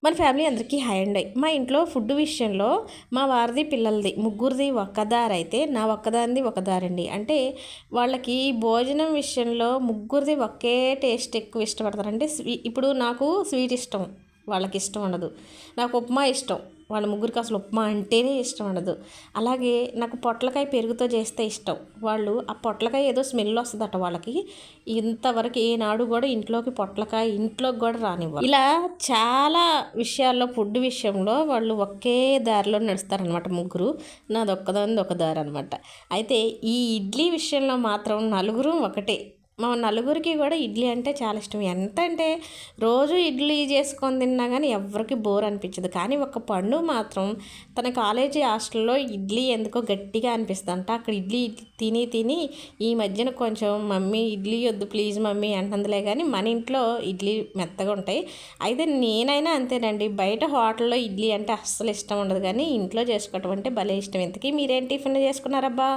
మన ఫ్యామిలీ అందరికీ హాయ్ అండి. మా ఇంట్లో ఫుడ్ విషయంలో మా వారిది పిల్లలది ముగ్గురిది ఒక్కదారైతే నా ఒక్కదానిది ఒక దారండి. అంటే వాళ్ళకి భోజనం విషయంలో ముగ్గురిది ఒకే టేస్ట్ ఎక్కువ ఇష్టపడతారు. అంటే ఇప్పుడు నాకు స్వీట్ ఇష్టం, వాళ్ళకి ఇష్టం ఉండదు. నాకు ఉప్మా ఇష్టం, వాళ్ళ ముగ్గురికి అసలు ఉప్మా అంటేనే ఇష్టం ఉండదు. అలాగే నాకు పొట్లకాయ పెరుగుతో చేస్తే ఇష్టం. వాళ్ళు ఆ పొట్లకాయ ఏదో స్మెల్ వస్తుందట వాళ్ళకి. ఇంతవరకు ఏనాడు కూడా ఇంట్లోకి పొట్లకాయ ఇంట్లోకి కూడా రానివ్వరు. ఇలా చాలా విషయాల్లో ఫుడ్ విషయంలో వాళ్ళు ఒకే దారిలో నడుస్తారనమాట ముగ్గురు. నాది ఒక్కదానిది ఒక దారి అనమాట. అయితే ఈ ఇడ్లీ విషయంలో మాత్రం నలుగురు ఒకటే. మా నలుగురికి కూడా ఇడ్లీ అంటే చాలా ఇష్టం. ఎంత అంటే రోజు ఇడ్లీ చేసుకొని తిన్నా కానీ ఎవరికి బోర్ అనిపించదు. కానీ ఒక పండు మాత్రం తన కాలేజీ హాస్టల్లో ఇడ్లీ ఎందుకో గట్టిగా అనిపిస్తుందంట. అక్కడ ఇడ్లీ తిని తిని ఈ మధ్యన కొంచెం మమ్మీ ఇడ్లీ వద్దు ప్లీజ్ మమ్మీ అంటుందిలే. కానీ మన ఇంట్లో ఇడ్లీ మెత్తగా ఉంటాయి. అయితే నేనైనా అంతేనండి, బయట హోటల్లో ఇడ్లీ అంటే అస్సలు ఇష్టం ఉండదు, కానీ ఇంట్లో చేసుకోవటం అంటే భలే ఇష్టం. ఇంతకీ మీరేం టిఫిన్ చేసుకున్నారబ్బా?